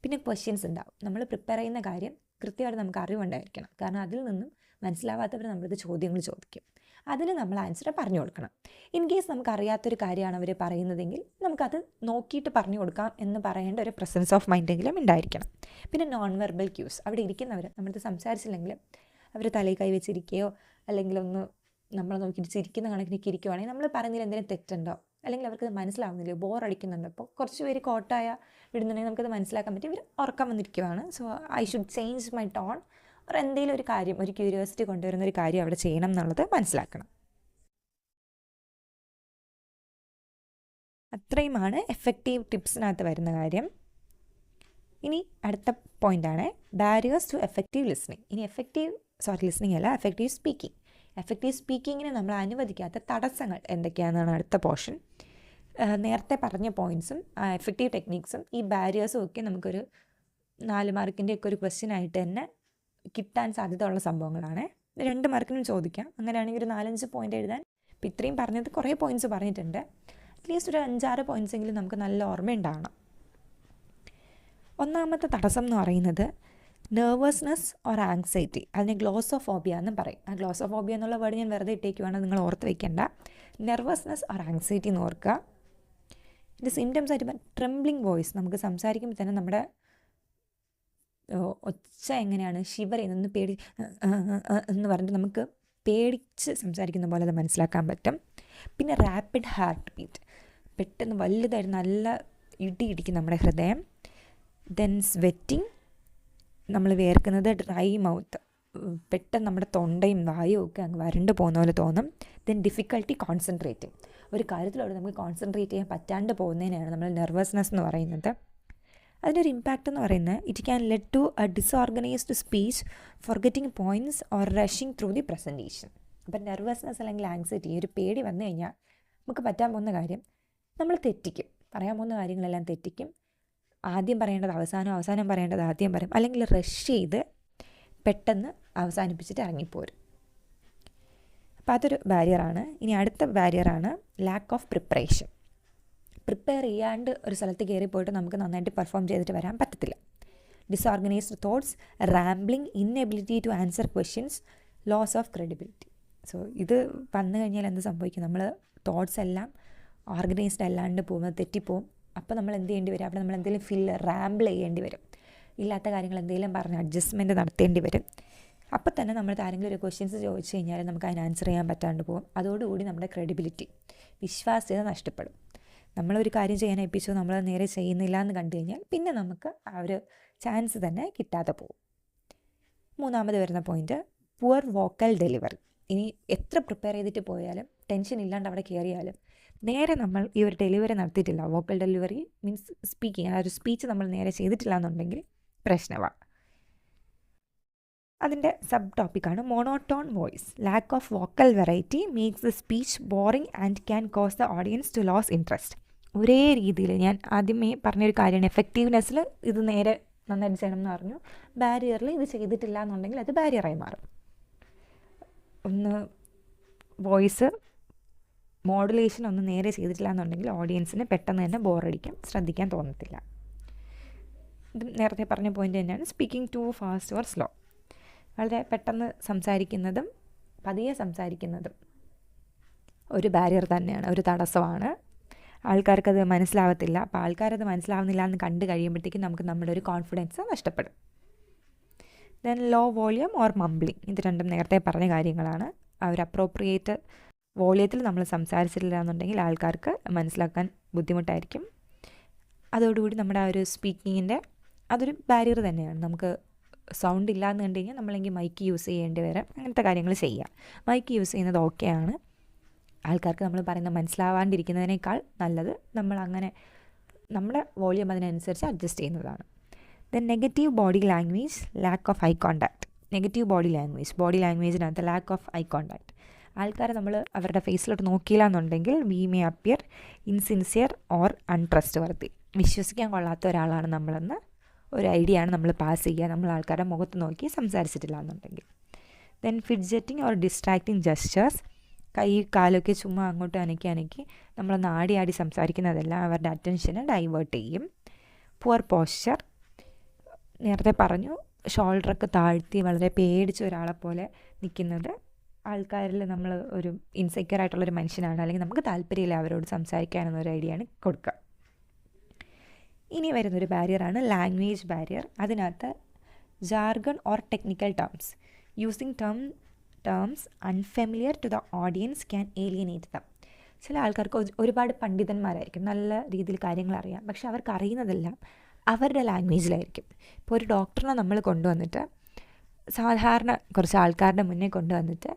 പിന്നെ ക്വസ്റ്റ്യൻസ് ഉണ്ടാവും. നമ്മൾ പ്രിപ്പയർ ചെയ്യുന്ന കാര്യം കൃത്യമായിട്ട് നമുക്ക് അറിവുണ്ടായിരിക്കണം. കാരണം അതിൽ നിന്നും മനസ്സിലാവാത്തവർ നമ്മളത് ചോദ്യങ്ങൾ ചോദിക്കും, അതിന് നമ്മൾ ആൻസർ പറഞ്ഞു കൊടുക്കണം. ഇൻ കേസ് നമുക്ക് അറിയാത്തൊരു കാര്യമാണ് അവർ പറയുന്നതെങ്കിൽ നമുക്കത് നോക്കിയിട്ട് പറഞ്ഞു കൊടുക്കാം എന്ന് പറയേണ്ട ഒരു പ്രസൻസ് ഓഫ് മൈൻഡെങ്കിലും ഉണ്ടായിരിക്കണം. പിന്നെ നോൺ വെർബൽ ക്യൂസ്. അവിടെ ഇരിക്കുന്നവർ നമ്മളത് സംസാരിച്ചില്ലെങ്കിൽ അവർ തലയിൽ കൈ വെച്ചിരിക്കുകയോ അല്ലെങ്കിൽ ഒന്ന് നമ്മളെ നോക്കിയിട്ട് ചിരിക്കുന്ന കണക്കിനൊക്കെ ഇരിക്കുവാണെങ്കിൽ നമ്മൾ പറയുന്നതിൽ എന്തെങ്കിലും തെറ്റുണ്ടോ, അല്ലെങ്കിൽ അവർക്കത് മനസ്സിലാവുന്നില്ലയോ, ബോറടിക്കുന്നുണ്ടോ. ഇപ്പോൾ കുറച്ച് പേര് കോട്ടായ വിടുന്നുണ്ടെങ്കിൽ നമുക്കത് മനസ്സിലാക്കാൻ പറ്റും ഇവർ ഉറക്കം വന്നിരിക്കുവാണ്, so I should change my tone, or എന്തെങ്കിലും ഒരു കാര്യം, ഒരു ക്യൂരിയോസിറ്റി കൊണ്ടുവരുന്ന ഒരു കാര്യം അവിടെ ചെയ്യണം എന്നുള്ളത് മനസ്സിലാക്കണം. അത്രയുമാണ് എഫക്റ്റീവ് ടിപ്സിനകത്ത് വരുന്ന കാര്യം. ഇനി അടുത്ത പോയിൻ്റാണ് ബാരിയേഴ്സ് ടു എഫക്റ്റീവ് ലിസണിങ്. ഇനി ലിസണിങ് അല്ല, എഫക്റ്റീവ് സ്പീക്കിംഗ്. എഫക്റ്റീവ് സ്പീക്കിങ്ങിന് നമ്മൾ അനുവദിക്കാത്ത തടസ്സങ്ങൾ എന്തൊക്കെയാണെന്നാണ് അടുത്ത പോർഷൻ. നേരത്തെ പറഞ്ഞ പോയിൻറ്റ്സും എഫക്റ്റീവ് ടെക്നിക്സും ഈ ബാരിയേഴ്സും ഒക്കെ നമുക്കൊരു 4 മാർക്കിൻ്റെ ഒക്കെ ഒരു ക്വസ്റ്റ്യൻ ആയിട്ട് തന്നെ കിട്ടാൻ സാധ്യതയുള്ള സംഭവങ്ങളാണ്. 2 മാർക്കിനും ചോദിക്കാം. അങ്ങനെയാണെങ്കിൽ ഒരു 4-5 പോയിൻ്റ് എഴുതാൻ, ഇപ്പം ഇത്രയും പറഞ്ഞത് കുറേ പോയിൻറ്റ്സ് പറഞ്ഞിട്ടുണ്ട്, അറ്റ്ലീസ്റ്റ് ഒരു 5-6 പോയിൻറ്റ്സ് എങ്കിലും നമുക്ക് നല്ല ഓർമ്മയുണ്ടാകണം. ഒന്നാമത്തെ തടസ്സം എന്ന് പറയുന്നത് നെർവസ്നെസ് ഓർ ആങ്സൈറ്റി. അതിനെ ഗ്ലോസോഫോബിയ എന്ന് പറയും. ആ ഗ്ലോസോഫോബിയ എന്നുള്ള വേർഡ് ഞാൻ വെറുതെ ഇട്ടേക്കുവാണ്, നിങ്ങൾ ഓർത്ത് വയ്ക്കേണ്ട. നെർവസ്നെസ് ഓർ ആങ്സൈറ്റി എന്ന് ഓർക്കുക. ഇത് സിംറ്റംസ് ആയിട്ട് ട്രെംബ്ലിങ് വോയിസ്. നമുക്ക് സംസാരിക്കുമ്പോൾ തന്നെ നമ്മുടെ ഒച്ച എങ്ങനെയാണ് ഷിവർ ചെയ്യുന്നത്, പേടി എന്ന് പറഞ്ഞിട്ട് നമുക്ക് പേടിച്ച് സംസാരിക്കുന്ന പോലെ അത് മനസ്സിലാക്കാൻ പറ്റും. പിന്നെ റാപ്പിഡ് ഹാർട്ട് ബീറ്റ്, പെട്ടെന്ന് വലുതായിട്ട് നല്ല ഇടിയിടിക്കും നമ്മുടെ ഹൃദയം. ദെൻ സ്വെറ്റിംഗ്, നമ്മൾ വേർക്കുന്നത്. ഡ്രൈ മൗത്ത്, പെട്ടെന്ന് നമ്മുടെ തൊണ്ടയും വായും ഒക്കെ അങ്ങ് വരണ്ട് പോകുന്ന പോലെ തോന്നും. ദെൻ ഡിഫിക്കൽട്ടി കോൺസെൻട്രേറ്റിംഗ്, ഒരു കാര്യത്തിലൂടെ നമുക്ക് കോൺസെൻട്രേറ്റ് ചെയ്യാൻ പറ്റാണ്ട് പോകുന്നതിനാണ് നമ്മൾ നെർവസ്നെസ് എന്ന് പറയുന്നത്. അതിൻ്റെ ഒരു ഇമ്പാക്റ്റ് എന്ന് പറയുന്നത് it can lead to a disorganised speech, forgetting points or rushing through the presentation. അപ്പം നെർവസ്നെസ് അല്ലെങ്കിൽ ആങ്സൈറ്റി, ഒരു പേടി വന്നു കഴിഞ്ഞാൽ നമുക്ക് പറ്റാൻ പോകുന്ന കാര്യം നമ്മൾ തെറ്റിക്കും, പറയാൻ പോകുന്ന കാര്യങ്ങളെല്ലാം തെറ്റിക്കും. ആദ്യം പറയേണ്ടത് അവസാനം, അവസാനം പറയേണ്ടത് ആദ്യം പറയും, അല്ലെങ്കിൽ റഷ് ചെയ്ത് പെട്ടെന്ന് അവസാനിപ്പിച്ചിട്ട് ഇറങ്ങിപ്പോരും. അപ്പോൾ അതൊരു ബാരിയറാണ്. ഇനി അടുത്ത ബാരിയറാണ് ലാക്ക് ഓഫ് പ്രിപ്പറേഷൻ. പ്രിപ്പയർ ചെയ്യാണ്ട് ഒരു സ്ഥലത്ത് കയറി പോയിട്ട് നമുക്ക് നന്നായിട്ട് പെർഫോം ചെയ്തിട്ട് വരാൻ പറ്റത്തില്ല. Disorganised thoughts, rambling, inability to answer questions, loss of credibility. So ഇത് വന്നു കഴിഞ്ഞാൽ എന്ത് സംഭവിക്കും, നമ്മൾ തോട്ട്സ് എല്ലാം ഓർഗനൈസ്ഡ് അല്ലാണ്ട് പോകുന്നത് തെറ്റിപ്പോവും. അപ്പോൾ നമ്മൾ എന്ത് ചെയ്യേണ്ടി വരും, അവിടെ നമ്മൾ എന്തെങ്കിലും റാംബിൾ ചെയ്യേണ്ടി വരും, ഇല്ലാത്ത കാര്യങ്ങൾ എന്തെങ്കിലും പറഞ്ഞ് അഡ്ജസ്റ്റ്മെൻറ്റ് നടത്തേണ്ടി വരും. അപ്പോൾ തന്നെ നമ്മൾ ആരെങ്കിലും ഒരു ക്വസ്റ്റ്യൻസ് ചോദിച്ചു കഴിഞ്ഞാൽ നമുക്ക് അതിന് ആൻസർ ചെയ്യാൻ പറ്റാണ്ട് പോകും. അതോടുകൂടി നമ്മുടെ ക്രെഡിബിലിറ്റി, വിശ്വാസ്യത നഷ്ടപ്പെടും. നമ്മളൊരു കാര്യം ചെയ്യാൻ ഏൽപ്പിച്ചു, നമ്മൾ നേരെ ചെയ്യുന്നില്ല എന്ന് കണ്ടു കഴിഞ്ഞാൽ പിന്നെ നമുക്ക് ആ ഒരു ചാൻസ് തന്നെ കിട്ടാതെ പോകും. മൂന്നാമത് വരുന്ന പോയിൻറ്റ് പുവർ വോക്കൽ ഡെലിവറി. ഇനി എത്ര പ്രിപ്പയർ ചെയ്തിട്ട് പോയാലും ടെൻഷൻ ഇല്ലാണ്ട് അവിടെ കയറിയാലും നേരെ നമ്മൾ ഈ ഒരു ഡെലിവറി നടത്തിയിട്ടില്ല, വോക്കൽ ഡെലിവറി മീൻസ് സ്പീക്കിങ്, ആ ഒരു സ്പീച്ച് നമ്മൾ നേരെ ചെയ്തിട്ടില്ല എന്നുണ്ടെങ്കിൽ പ്രശ്നമാണ്. അതിൻ്റെ സബ് ടോപ്പിക്കാണ് monotone voice. Lack of vocal variety makes the speech boring and can cause the audience to lose interest. ഒരേ രീതിയിൽ ഞാൻ ആദ്യമേ പറഞ്ഞൊരു കാര്യമാണ്, എഫക്റ്റീവ്നെസ്സിൽ ഇത് നേരെ നന്നായിട്ട് ചെയ്യണം എന്ന് പറഞ്ഞു, ബാരിയറിൽ ഇത് ചെയ്തിട്ടില്ല എന്നുണ്ടെങ്കിൽ അത് ബാരിയറായി മാറും. ഒന്ന് വോയിസ് മോഡുലേഷൻ ഒന്ന് നേരെ ചെയ്തിട്ടില്ല എന്നുണ്ടെങ്കിൽ ഓഡിയൻസിന് പെട്ടെന്ന് തന്നെ ബോറടിക്കും, ശ്രദ്ധിക്കാൻ തോന്നത്തില്ല. ഇത് നേരത്തെ പറഞ്ഞ പോയിൻ്റ് തന്നെയാണ് speaking too fast or slow. വളരെ പെട്ടെന്ന് സംസാരിക്കുന്നതും പതിയെ സംസാരിക്കുന്നതും ഒരു ബാരിയർ തന്നെയാണ്, ഒരു തടസ്സമാണ്. ആൾക്കാർക്കത് മനസ്സിലാവത്തില്ല. അപ്പോൾ ആൾക്കാരത് മനസ്സിലാവുന്നില്ല എന്ന് കണ്ടു കഴിയുമ്പോഴത്തേക്കും നമുക്ക് നമ്മുടെ ഒരു കോൺഫിഡൻസ് നഷ്ടപ്പെടും. ദെൻ ലോ വോളിയം ഓർ മംബ്ലിങ്, ഇത് രണ്ടും നേരത്തെ പറഞ്ഞ കാര്യങ്ങളാണ്. ആ ഒരു അപ്രോപ്രിയേറ്റ് വോളിയത്തിൽ നമ്മൾ സംസാരിച്ചിട്ടില്ല എന്നുണ്ടെങ്കിൽ ആൾക്കാർക്ക് മനസ്സിലാക്കാൻ ബുദ്ധിമുട്ടായിരിക്കും. അതോടുകൂടി നമ്മുടെ ആ ഒരു സ്പീക്കിങ്ങിൻ്റെ അതൊരു ബാരിയർ തന്നെയാണ്. നമുക്ക് സൗണ്ട് ഇല്ല എന്ന് കണ്ടു കഴിഞ്ഞാൽ നമ്മളെങ്കിൽ മൈക്ക് യൂസ് ചെയ്യേണ്ടി വരാം. അങ്ങനത്തെ കാര്യങ്ങൾ ചെയ്യാം. മൈക്ക് യൂസ് ചെയ്യുന്നത് ഓക്കെയാണ്. ആൾക്കാർക്ക് നമ്മൾ പറയുന്നത് മനസ്സിലാവാണ്ടിരിക്കുന്നതിനേക്കാൾ നല്ലത് നമ്മൾ അങ്ങനെ നമ്മുടെ വോളിയം അതിനനുസരിച്ച് അഡ്ജസ്റ്റ് ചെയ്യുന്നതാണ്. Then negative body language, lack of eye contact. Negative body ലാംഗ്വേജിനകത്ത് ലാക്ക് ഓഫ് ഐ കോണ്ടാക്ട്. ആൾക്കാരെ നമ്മൾ അവരുടെ ഫേസിലോട്ട് നോക്കിയില്ല എന്നുണ്ടെങ്കിൽ we may appear insincere or untrustworthy. വിശ്വസിക്കാൻ കൊള്ളാത്ത ഒരാളാണ് നമ്മളെന്ന് ഒരു ഐഡിയ ആണ് നമ്മൾ പാസ് ചെയ്യുക, നമ്മൾ ആൾക്കാരുടെ മുഖത്ത് നോക്കി സംസാരിച്ചിട്ടില്ല എന്നുണ്ടെങ്കിൽ. Then fidgeting or distracting gestures. കൈ കാലൊക്കെ ചുമ്മാ അങ്ങോട്ട് അനക്കി നമ്മളൊന്ന് ആടി സംസാരിക്കുന്നതെല്ലാം അവരുടെ അറ്റൻഷനെ ഡൈവേർട്ട് ചെയ്യും. പുവർ പോസ്ചർ, നേരത്തെ പറഞ്ഞു, ഷോൾഡറൊക്കെ താഴ്ത്തി വളരെ പേടിച്ച ഒരാളെപ്പോലെ നിൽക്കുന്നത്. ആൾക്കാരിൽ നമ്മൾ ഒരു ഇൻസെക്യൂർ ആയിട്ടുള്ളൊരു മനുഷ്യനാണ്, അല്ലെങ്കിൽ നമുക്ക് താല്പര്യമില്ല അവരോട് സംസാരിക്കാനെന്നൊരു ഐഡിയ ആണ് കൊടുക്കുക. ഇനി വരുന്നൊരു ബാരിയറാണ് ലാംഗ്വേജ് ബാരിയർ. അതിനകത്ത് jargon or technical terms. Using terms unfamiliar to the audience can alienate them. ചില ആൾക്കാർക്ക് ഒരുപാട് പണ്ഡിതന്മാരായിരിക്കും, നല്ല രീതിയിൽ കാര്യങ്ങൾ അറിയാം, പക്ഷെ അവർക്ക് അറിയുന്നതെല്ലാം അവരുടെ ലാംഗ്വേജിലായിരിക്കും. ഇപ്പോൾ ഒരു ഡോക്ടറിനെ നമ്മൾ കൊണ്ടുവന്നിട്ട് സാധാരണ കുറച്ച് ആൾക്കാരുടെ മുന്നേ കൊണ്ടുവന്നിട്ട്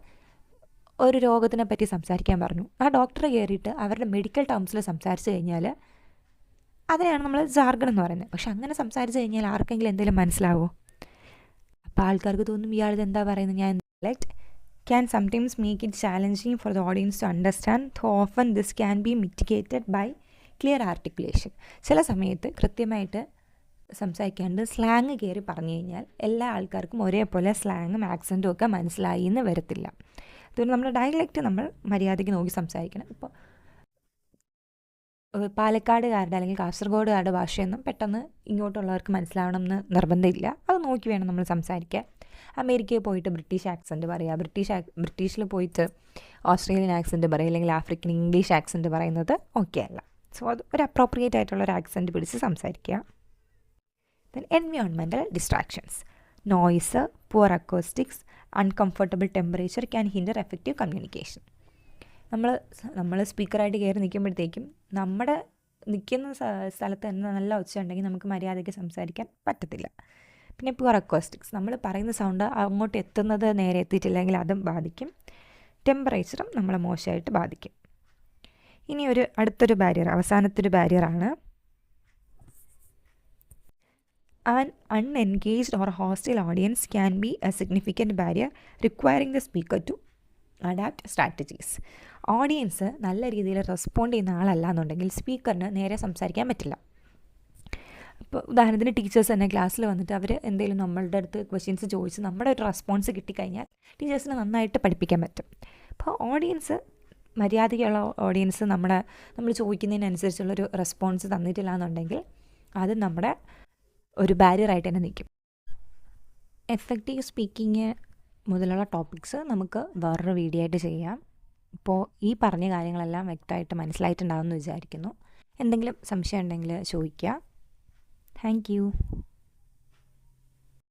ഒരു രോഗത്തിനെ പറ്റി സംസാരിക്കാൻ പറഞ്ഞു. ആ ഡോക്ടറെ കയറിയിട്ട് അവരുടെ മെഡിക്കൽ ടേംസിൽ സംസാരിച്ച് കഴിഞ്ഞാൽ അതിനെയാണ് നമ്മൾ ജാർഗൺ എന്ന് പറയുന്നത്. പക്ഷെ അങ്ങനെ സംസാരിച്ച് കഴിഞ്ഞാൽ ആർക്കെങ്കിലും എന്തെങ്കിലും മനസ്സിലാവുമോ? അപ്പോൾ ആൾക്കാർക്ക് തോന്നും ഇയാളിത് എന്താ പറയുന്നത്, ഞാൻ like can sometimes make it challenging for the audience to understand, though often this can be mitigated by clear articulation. ചില സമയത്ത് കൃത്യമായിട്ട് സംസാരിക്കാണ്ട് സ്ലാങ് കയറി പറഞ്ഞു കഴിഞ്ഞാൽ എല്ലാ ആൾക്കാർക്കും ഒരേപോലെ സ്ലാങ്ങും ആക്സൻറ്റും ഒക്കെ മനസ്സിലായി എന്ന് വരത്തില്ല. അതുകൊണ്ട് നമ്മുടെ ഡയലക്റ്റ് നമ്മൾ മര്യാദയ്ക്ക് നോക്കി സംസാരിക്കണം. ഇപ്പോൾ പാലക്കാടുകാരുടെ അല്ലെങ്കിൽ കാസർഗോഡുകാരുടെ ഭാഷയൊന്നും പെട്ടെന്ന് ഇങ്ങോട്ടുള്ളവർക്ക് മനസ്സിലാവണം എന്ന് നിർബന്ധമില്ല. അത് നോക്കി വേണം നമ്മൾ സംസാരിക്കാൻ. അമേരിക്കയിൽ പോയിട്ട് ബ്രിട്ടീഷ് ആക്സൻറ്റ് പറയുക, ബ്രിട്ടീഷിൽ പോയിട്ട് ഓസ്ട്രേലിയൻ ആക്സൻറ്റ് പറയുക, അല്ലെങ്കിൽ ആഫ്രിക്കൻ ഇംഗ്ലീഷ് ആക്സൻറ്റ് പറയുന്നത് ഓക്കെ അല്ല. സോ അത് ഒരു അപ്രോപ്രിയേറ്റ് ആയിട്ടുള്ളൊരു ആക്സൻറ്റ് പിടിച്ച് സംസാരിക്കുക. Then environmental distractions. Noise, poor acoustics, uncomfortable temperature can hinder effective communication. നമ്മൾ സ്പീക്കറായിട്ട് കയറി നിൽക്കുമ്പോഴത്തേക്കും നമ്മുടെ നിൽക്കുന്ന സ്ഥലത്ത് തന്നെ നല്ല ഒച്ച ഉണ്ടെങ്കിൽ നമുക്ക് മര്യാദയ്ക്ക് സംസാരിക്കാൻ പറ്റത്തില്ല. പിന്നെ പുവർ അക്കോസ്റ്റിക്സ്, നമ്മൾ പറയുന്ന സൗണ്ട് അങ്ങോട്ട് എത്തുന്നത് നേരെ എത്തിയിട്ടില്ലെങ്കിൽ അതും ബാധിക്കും. ടെമ്പറേച്ചറും നമ്മളെ മോശമായിട്ട് ബാധിക്കും. ഇനി അടുത്തൊരു barrier, അവസാനത്തൊരു ബാരിയറാണ് an unengaged or hostile audience can be a significant barrier requiring the speaker to adapt strategies. Audience നല്ല രീതിയിൽ റെസ്പോണ്ട് ചെയ്യുന്ന ആളല്ല എന്നുണ്ടെങ്കിൽ സ്പീക്കറിന് നേരെ സംസാരിക്കാൻ പറ്റില്ല. ഇപ്പോൾ ഉദാഹരണത്തിന് ടീച്ചേഴ്സ് തന്നെ ക്ലാസ്സിൽ വന്നിട്ട് അവർ എന്തെങ്കിലും നമ്മളുടെ അടുത്ത് ക്വസ്റ്റ്യൻസ് ചോദിച്ച് നമ്മുടെ ഒരു റെസ്പോൺസ് കിട്ടിക്കഴിഞ്ഞാൽ ടീച്ചേഴ്സിന് നന്നായിട്ട് പഠിപ്പിക്കാൻ പറ്റും. അപ്പോൾ ഓഡിയൻസ് മര്യാദയ്ക്കുള്ള ഓഡിയൻസ് നമ്മൾ ചോദിക്കുന്നതിനനുസരിച്ചുള്ളൊരു റെസ്പോൺസ് തന്നിട്ടില്ല എന്നുണ്ടെങ്കിൽ അത് നമ്മുടെ ഒരു ബാരിയറായിട്ട് തന്നെ നിൽക്കും. എഫക്റ്റീവ് സ്പീക്കിങ് മുതലുള്ള ടോപ്പിക്സ് നമുക്ക് വേറൊരു വീഡിയോ ആയിട്ട് ചെയ്യാം. ഇപ്പോൾ ഈ പറഞ്ഞ കാര്യങ്ങളെല്ലാം വ്യക്തമായിട്ട് മനസ്സിലായിട്ടുണ്ടാകുമെന്ന് വിചാരിക്കുന്നു. എന്തെങ്കിലും സംശയം ഉണ്ടെങ്കിൽ ചോദിക്കുക. Thank you.